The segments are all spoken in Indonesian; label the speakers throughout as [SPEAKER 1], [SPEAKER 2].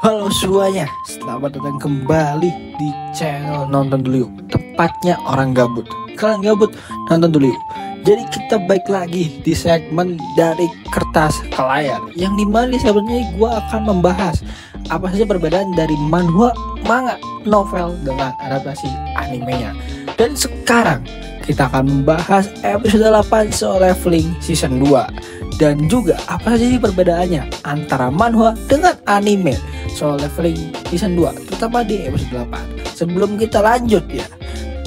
[SPEAKER 1] Halo semuanya, selamat datang kembali di channel Nonton Dulu Yuk. Tempatnya orang gabut. Kalian gabut, nonton dulu yuk. Jadi kita balik lagi di segmen dari kertas ke layar, yang dimana sebenarnya gue akan membahas apa saja perbedaan dari manhwa, manga, novel dengan adaptasi animenya. Dan sekarang kita akan membahas episode 8 Solo Leveling Season 2, dan juga apa saja perbedaannya antara manhwa dengan anime Solo Leveling Season 2, terutama di episode 8. Sebelum kita lanjut ya,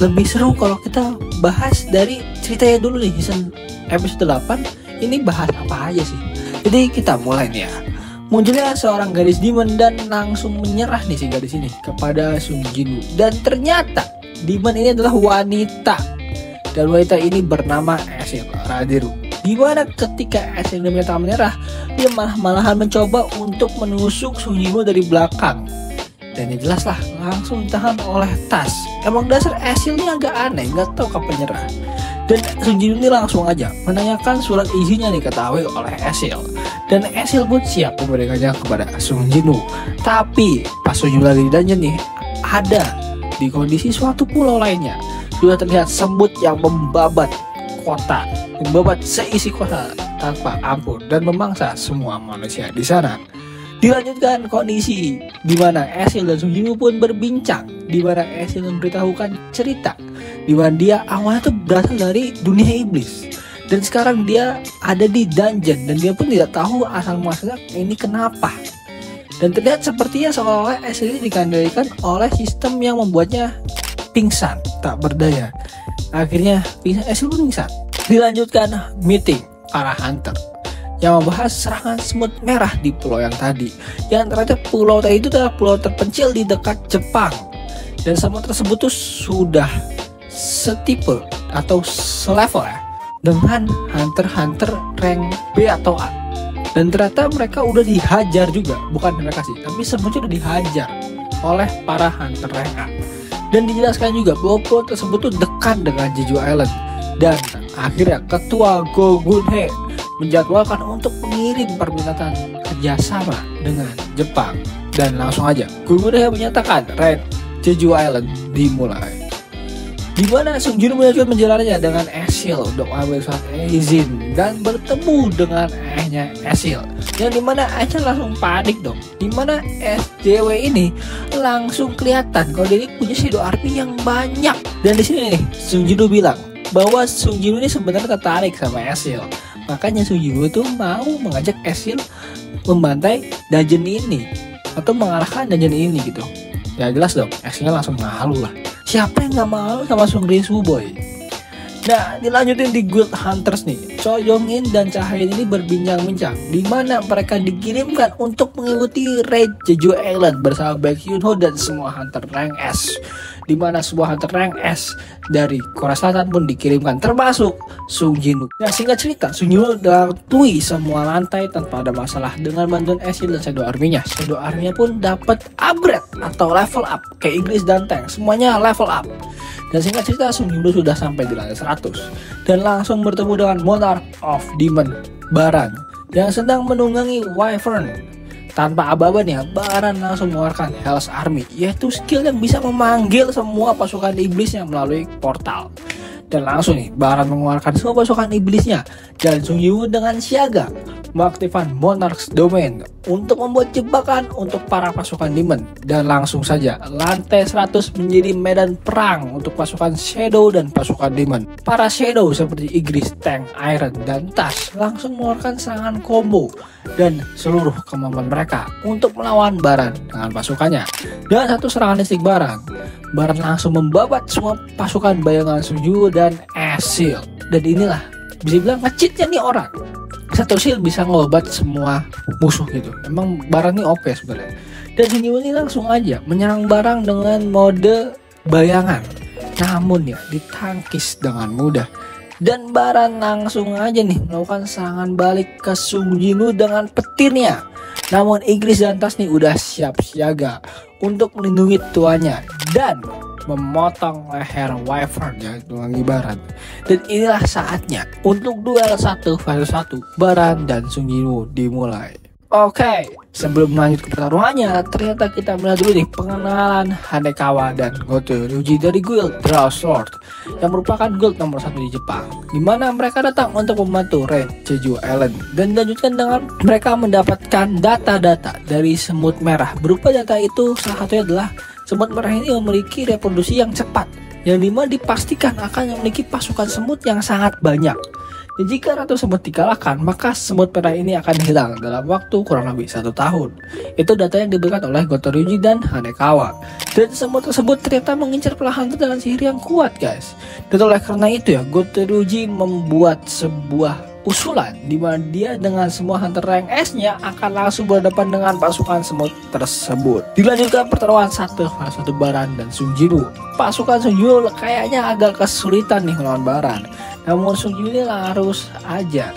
[SPEAKER 1] lebih seru kalau kita bahas dari ceritanya dulu nih. Episode 8 ini bahas apa aja sih? Jadi kita mulai nih ya. Munculnya seorang gadis demon dan langsung menyerah nih si gadis ini kepada Sung Jinwoo. Dan ternyata demon ini adalah wanita, dan wanita ini bernama Esil Radiru. Gimana ketika Esil ini tak menyerah, dia malahan mencoba untuk menusuk Sung Jinwoo dari belakang. Dan ya jelas lah, langsung ditahan oleh Tas. Emang dasar Esil ini agak aneh, nggak tahu kapan nyerah. Dan Sung Jinwoo ini langsung aja menanyakan surat izinnya diketahui oleh Esil. Dan Esil pun siap memberikannya kepada Sung Jinwoo. Tapi pas Sung Jinwoo lagi di dungeon nih, ada di kondisi suatu pulau lainnya sudah terlihat semut yang membabat kota, membabat seisi kota tanpa ampun dan memangsa semua manusia di sana. Dilanjutkan kondisi di mana Esil dan Sung Jinwoo pun berbincang, di mana Esil memberitahukan cerita di mana dia awalnya tuh berasal dari dunia iblis, dan sekarang dia ada di dungeon dan dia pun tidak tahu asal muasalnya ini kenapa. Dan terlihat sepertinya seolah-olah Esil ini dikendalikan oleh sistem yang membuatnya pingsan, tak berdaya. Akhirnya Esil pun pingsan. Dilanjutkan meeting para hunter yang membahas serangan semut merah di pulau yang tadi. Yang ternyata pulau tadi itu adalah pulau terpencil di dekat Jepang. Dan semut tersebut tuh sudah setipe atau selevel ya dengan hunter-hunter rank B atau A. Dan ternyata mereka udah dihajar juga, bukan mereka sih, tapi semutnya udah dihajar oleh para hunter rank A. Dan dijelaskan juga bahwa pulau tersebut tuh dekat dengan Jeju Island. Dan akhirnya ketua Go Gun-hye menjadwalkan untuk mengirim permintaan kerjasama dengan Jepang. Dan langsung aja Go Gun-hye menyatakan Raid Jeju Island dimulai. Di mana Sung Jinwoo melanjutkan menjalannya dengan Esil untuk mengambil surat izin dan bertemu dengan ayahnya Esil. Yang dimana Esil langsung panik dong. Dimana SJW ini langsung kelihatan kalau dia punya shadow army yang banyak. Dan di sini nih Sung Jinwoo bilang bahwa Sung Jinwoo ini sebenarnya tertarik sama Esil. Makanya Sung Jinwoo tuh mau mengajak Esil membantai dungeon ini atau mengalahkan dungeon ini gitu. Ya jelas dong, Esilnya langsung ngalu lah. Siapa yang gak malu sama Sung Jinwoo boy? Nah, dilanjutin di Guild Hunters nih. Cho Yong-in dan Cha Hae-in ini berbincang-bincang di mana mereka dikirimkan untuk mengikuti raid Jeju Island bersama Baek Hyun-ho dan semua hunter rank S. Di mana semua hunter rank S dari Korea Selatan pun dikirimkan, termasuk Sung Jinwoo. Nah, singkat cerita, Sung Jinwoo latui semua lantai tanpa ada masalah dengan bantuan Esil dan Shadow Army-nya. Shadow Army-nya pun dapat upgrade atau level up kayak Inggris dan Tank, semuanya level up. Dan singkat cerita, Sung Jinwoo sudah sampai di lantai 100 dan langsung bertemu dengan Monarch of Demon Baran yang sedang menunggangi Wyvern. Tanpa aba-aba nih, Baran langsung mengeluarkan Hell's Army, yaitu skill yang bisa memanggil semua pasukan iblisnya melalui portal. Dan langsung nih Baran mengeluarkan semua pasukan iblisnya, dan Sung Jinwoo dengan siaga mengaktifkan Monarch's Domain untuk membuat jebakan untuk para pasukan demon. Dan langsung saja lantai 100 menjadi medan perang untuk pasukan Shadow dan pasukan demon. Para Shadow seperti Igris, Tank, Iron, dan Tas langsung mengeluarkan serangan combo dan seluruh kemampuan mereka untuk melawan Baran dengan pasukannya. Dan satu serangan listrik Baran langsung membabat semua pasukan bayangan Sung Jinwoo dan Esil. Dan inilah bisa bilang nge-cheatnya nih orang. Satu skill bisa ngobat semua musuh gitu. Emang Baran ini OP sebenarnya. Dan Sung Jinwoo ini langsung aja menyerang Baran dengan mode bayangan. Namun ya ditangkis dengan mudah. Dan Baran langsung aja nih melakukan serangan balik ke Sung Jinwoo dengan petirnya. Namun Inggris dan Tas nih udah siap siaga untuk melindungi tuannya dan memotong leher Wyvern yang tuangi Baran. Dan inilah saatnya untuk duel 1 vs 1 Baran dan Sung Jinwoo dimulai. Oke, sebelum lanjut ke pertarungannya, ternyata kita melihat dulu nih pengenalan Hanekawa dan Goto Ryuji dari guild Draw Sword yang merupakan guild nomor 1 di Jepang, di mana mereka datang untuk membantu Raid Jeju Island dan dilanjutkan dengan mereka mendapatkan data-data dari semut merah. Berupa data itu salah satunya adalah semut merah ini memiliki reproduksi yang cepat, yang dimana dipastikan akan memiliki pasukan semut yang sangat banyak. Dan jika ratu semut dikalahkan, maka semut merah ini akan hilang dalam waktu kurang lebih 1 tahun. Itu data yang diberikan oleh Goto Ryuji dan Hanekawa. Dan semut tersebut ternyata mengincar para hunter dengan sihir yang kuat, guys. Dan oleh karena itu ya, Goto Ryuji membuat sebuah usulan di mana dia dengan semua hunter rank S-nya akan langsung berhadapan dengan pasukan semut tersebut. Dilanjutkan pertarungan 1-1 Baran dan Sung Jinwoo. Pasukan Sung Jinwoo kayaknya agak kesulitan nih melawan Baran. Namun Sung Jinwoo ini harus aja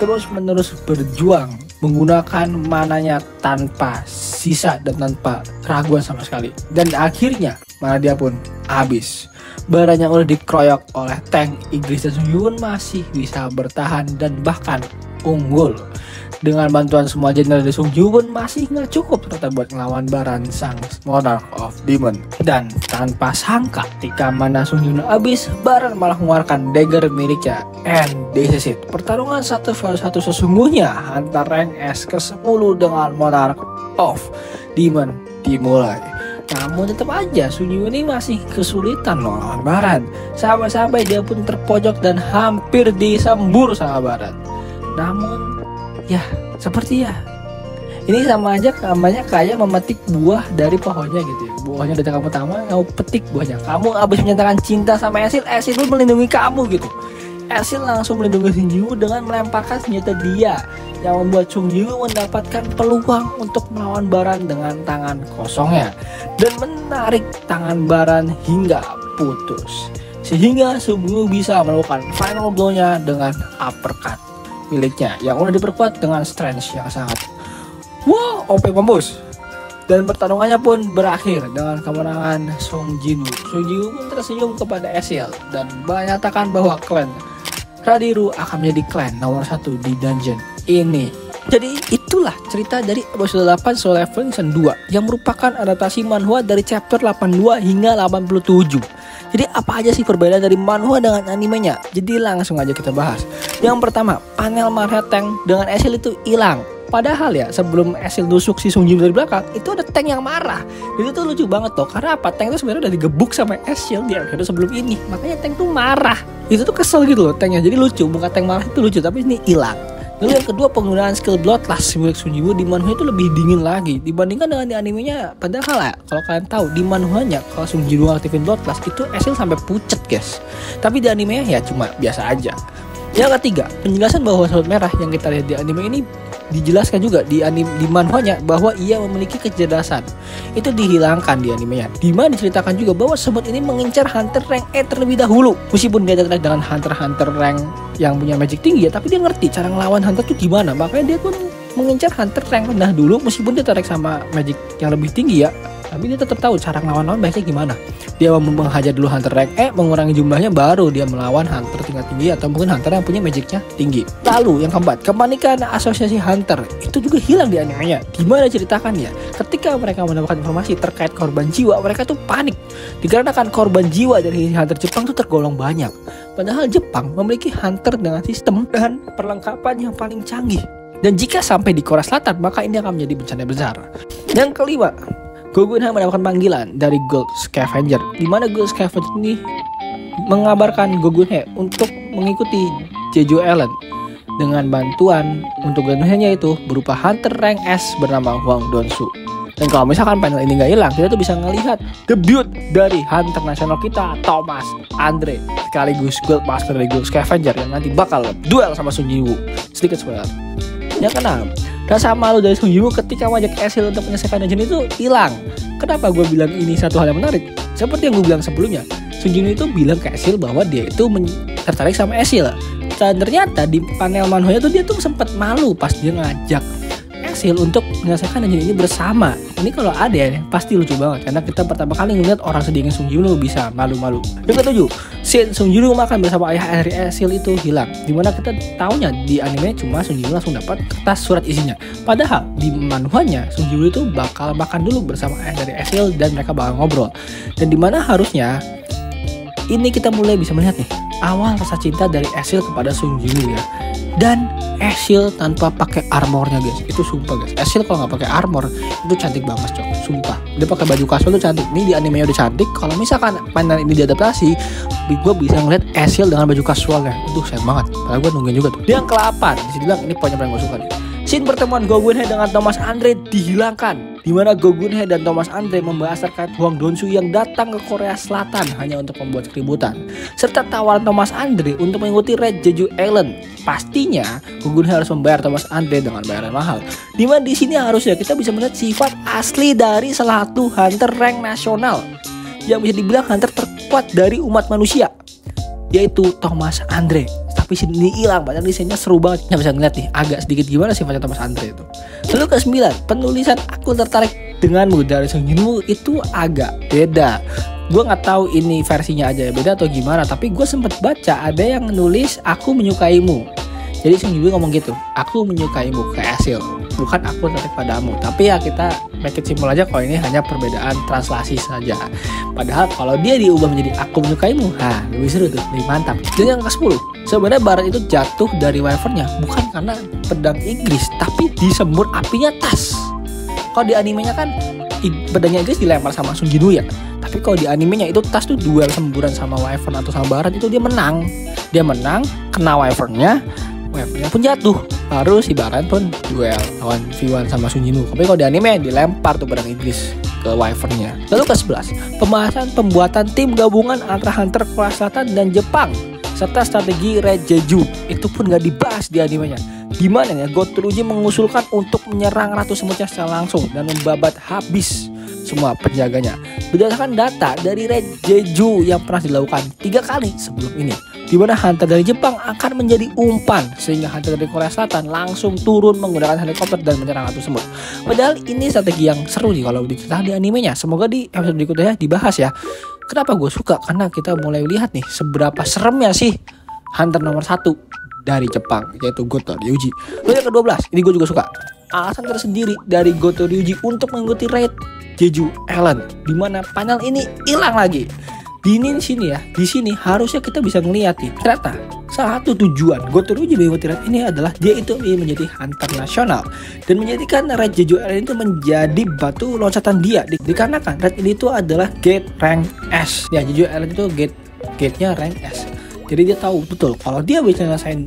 [SPEAKER 1] terus-menerus berjuang menggunakan mananya tanpa sisa dan tanpa keraguan sama sekali. Dan akhirnya mana dia pun habis. Baran yang udah dikeroyok oleh tank Inggris dan Sung Jinwoo masih bisa bertahan dan bahkan unggul. Dengan bantuan semua jenderal dari Sung Jinwoo masih nggak cukup ternyata buat ngelawan Baran sang Monarch of Demon. Dan tanpa sangka ketika mana Sung Jinwoo habis, Baran malah mengeluarkan dagger miliknya. And this is it. Pertarungan 1 vs 1 sesungguhnya antara rank S ke-10 dengan Monarch of Demon dimulai. Namun tetap aja Sung Jinwoo ini masih kesulitan loh lawan Baran. Sampai-sampai dia pun terpojok dan hampir disembur sama Baran. Namun ya seperti ya ini sama aja namanya kayak memetik buah dari pohonnya gitu ya. Buahnya dari kamu pertama, kamu petik buahnya. Kamu habis menyatakan cinta sama Esil, Esil pun melindungi kamu gitu. Esil langsung melindungi Sung Jinwoo dengan melemparkan senjata dia yang membuat Sung Jinwoo mendapatkan peluang untuk melawan Baran dengan tangan kosongnya dan menarik tangan Baran hingga putus, sehingga Sung Jinwoo bisa melakukan final blow-nya dengan uppercut miliknya yang udah diperkuat dengan strength yang sangat OP mampus. Dan pertarungannya pun berakhir dengan kemenangan Sung Jinwoo. Sung Jinwoo pun tersenyum kepada Esil dan menyatakan bahwa klan Radiru akan menjadi klan nomor 1 di dungeon ini. Jadi itulah cerita dari episode 8 Solo Leveling Season 2 yang merupakan adaptasi manhwa dari chapter 82 hingga 87. Jadi apa aja sih perbedaan dari manhwa dengan animenya? Jadi langsung aja kita bahas. Yang pertama, panel marah tank dengan Esil itu hilang. Padahal ya sebelum Esil nusuk si Sung Jinwoo dari belakang, itu ada tank yang marah. Jadi itu lucu banget tuh. Karena apa? Tank itu sebenarnya udah digebuk sama Esil di episode sebelum ini. Makanya tank tuh marah. Itu tuh kesel gitu loh tanknya. Jadi lucu. Muka tank marah itu lucu, tapi ini hilang. Lalu yang kedua, penggunaan skill Bloodlust milik Sung Jinwoo di manhwa itu lebih dingin lagi dibandingkan dengan di animenya. Padahal ya, kalau kalian tahu di manhwanya kalau Sung Jinwoo aktifin Bloodlust itu Esil sampai pucet, guys. Tapi di animenya ya cuma biasa aja. Yang ketiga, penjelasan bahwa semut merah yang kita lihat di anime ini dijelaskan juga di manhwanya bahwa ia memiliki kecerdasan. Itu dihilangkan di animenya. Dimana diceritakan juga bahwa semut ini mengincar hunter rank E terlebih dahulu. Meskipun dia tertarik dengan hunter-hunter rank yang punya magic tinggi ya, tapi dia ngerti cara ngelawan hunter tuh gimana. Makanya dia pun mengincar hunter rank rendah dulu meskipun dia tertarik sama magic yang lebih tinggi ya. Tapi dia tetap tahu cara ngelawan baiknya gimana. Dia menghajar dulu hunter rank E, mengurangi jumlahnya, baru dia melawan hunter tingkat tinggi atau mungkin hunter yang punya magicnya tinggi. Lalu yang keempat, kepanikan asosiasi hunter itu juga hilang di animenya. Gimana ceritakannya? Ketika mereka mendapatkan informasi terkait korban jiwa, mereka tuh panik dikarenakan korban jiwa dari hunter Jepang tuh tergolong banyak. Padahal Jepang memiliki hunter dengan sistem dan perlengkapan yang paling canggih. Dan jika sampai di Korea Selatan, maka ini akan menjadi bencana besar. Yang kelima, Gogunha mendapatkan panggilan dari Gold Scavenger, di mana Gold Scavenger ini mengabarkan Gogunha untuk mengikuti Jeju Island dengan bantuan untuk Gogunha-nya itu berupa hunter rank S bernama Hwang Donsu. Dan kalau misalkan panel ini nggak hilang, kita tuh bisa ngelihat debut dari hunter nasional kita, Thomas Andre, sekaligus Gold Master dari Gold Scavenger yang nanti bakal duel sama Sung Jinwoo. Sedikit spoiler. Yang keenam, rasa malu dari Sung Jinwoo ketika mengajak Esil untuk menyelesaikan dungeon itu hilang. Kenapa gue bilang ini satu hal yang menarik? Seperti yang gue bilang sebelumnya, Sung Jinwoo itu bilang ke Esil bahwa dia itu tertarik sama Esil. Dan ternyata di panel manhwa itu dia tuh sempat malu pas dia ngajak Esil untuk menyelesaikan dungeon ini bersama. Ini kalau ada ya pasti lucu banget, karena kita pertama kali ngeliat orang sedihnya Sung Ji Woo bisa malu-malu. Yang ketujuh, scene Sung Ji Woo makan bersama ayah dari Esil itu hilang, dimana kita taunya di anime cuma Sung Ji Woo langsung dapat kertas surat isinya. Padahal di manhwanya Sung Ji Woo itu bakal makan dulu bersama ayah dari Esil dan mereka bakal ngobrol. Dan dimana harusnya ini kita mulai bisa melihat nih awal rasa cinta dari Esil kepada Sung Ji Woo ya. Dan Esil tanpa pakai armornya guys, itu sumpah guys. Esil kalau nggak pakai armor itu cantik banget cok, sumpah. Dia pakai baju casual tuh cantik. Ini di animenya udah cantik. Kalau misalkan mainan ini diadaptasi, gue bisa ngeliat Esil dengan baju casualnya. Itu sayang banget. Padahal gue nungguin juga tuh. Yang ke-8, bisa dibilang ini poin yang paling gue suka nih. Scene pertemuan Go Gun Hye dengan Thomas Andre dihilangkan, di mana Go Gun Hye dan Thomas Andre membahas terkait Hwang Dong-soo yang datang ke Korea Selatan hanya untuk membuat keributan, serta tawaran Thomas Andre untuk mengikuti Red Jeju Island. Pastinya Go Gun Hye harus membayar Thomas Andre dengan bayaran mahal. Di mana di sini harusnya kita bisa melihat sifat asli dari salah satu hunter rank nasional yang bisa dibilang hunter terkuat dari umat manusia, yaitu Thomas Andre. Tapi sini hilang, padahal desainnya seru banget. Nggak bisa ngeliat nih agak sedikit gimana sifatnya Thomas Andre itu. Lalu ke-9, penulisan Aku Tertarik Denganmu dari Sung Ji Woo itu agak beda. Gue nggak tahu ini versinya aja beda atau gimana, tapi gue sempet baca ada yang nulis Aku Menyukaimu. Jadi Sung Ji Woo ngomong gitu, aku menyukaimu ke Esil, bukan aku tertarik padamu. Tapi ya kita make it simple aja kalau ini hanya perbedaan translasi saja. Padahal kalau dia diubah menjadi aku menyukaimu, lebih seru tuh, lebih mantap. Dan yang ke-10, sebenarnya Barat itu jatuh dari Wyvernnya bukan karena pedang Inggris, tapi disembur apinya tas. Kalau di animenya kan pedangnya Inggris dilempar sama Sung Ji Woo ya. Tapi kalau di animenya itu tas tuh duel semburan sama Wyvern atau sama Barat, itu dia menang. Dia menang, kena Wyvernnya pun jatuh. Baru si Barat pun duel lawan V1 sama Sung Ji Woo. Tapi kalau di anime dilempar tuh pedang Inggris ke Wyvernnya. Lalu ke-11, pembahasan pembuatan tim gabungan antara Hunter Korea Selatan dan Jepang serta strategi Red Jeju itu pun gak dibahas di animenya. Dimana ya Gotoruji mengusulkan untuk menyerang Ratu Semutnya secara langsung dan membabat habis semua penjaganya. Berdasarkan data dari Red Jeju yang pernah dilakukan 3 kali sebelum ini, di mana hunter dari Jepang akan menjadi umpan sehingga hunter dari Korea Selatan langsung turun menggunakan helikopter dan menyerang Ratu Semut. Padahal ini strategi yang seru nih kalau diceritakan di animenya. Semoga di episode berikutnya dibahas ya. Kenapa gue suka? Karena kita mulai lihat nih seberapa seremnya sih hunter nomor 1 dari Jepang, yaitu Gotoryuji. Lalu yang ke-12, ini gue juga suka. Alasan tersendiri dari Gotoryuji untuk mengikuti Red Jeju Island, di mana panel ini hilang lagi. Di sini harusnya kita bisa ngeliat nih, ternyata salah satu tujuan Gotoryuji mengikuti Red ini adalah dia itu ingin menjadi hunter nasional dan menjadikan Red Jeju Island itu menjadi batu loncatan dia. Dikarenakan Red ini itu adalah gate rank S. Ya, Jeju Island itu gate-nya rank S. Jadi dia tahu betul kalau dia bisa ngerasain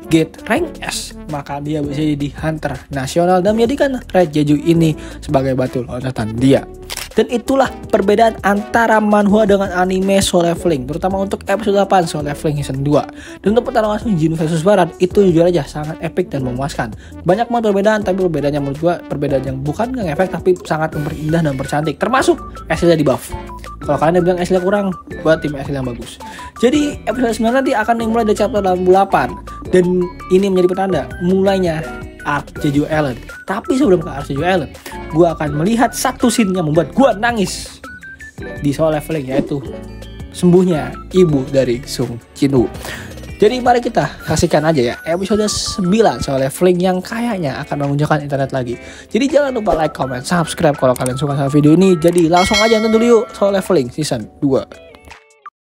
[SPEAKER 1] gate rank S, maka dia bisa jadi hunter nasional dan menjadikan Red Jeju ini sebagai batu loncatan dia. Dan itulah perbedaan antara manhwa dengan anime Solo Leveling, terutama untuk episode 8 Solo Leveling season 2. Dan untuk pertarungan Sung Ji Woo versus Barat itu jujur aja sangat epic dan memuaskan. Banyak banget perbedaan, tapi perbedaannya menurut gua perbedaan yang bukan ngefek tapi sangat memperindah dan mempercantik. Termasuk Esilnya di buff. Kalau kalian bilang Esilnya kurang, buat tim Esil yang bagus. Jadi episode 9 nanti akan dimulai dari chapter 88 dan ini menjadi petanda mulainya arc Jeju Island. Tapi sebelum ke arc Jeju Island, gue akan melihat satu scene yang membuat gue nangis di Solo Leveling, yaitu sembuhnya ibu dari Sung Ji Woo. Jadi mari kita saksikan aja ya episode 9 Solo Leveling yang kayaknya akan mengunjukkan internet lagi. Jadi jangan lupa like, comment, subscribe kalau kalian suka sama video ini. Jadi langsung aja nonton dulu yuk Solo Leveling season 2.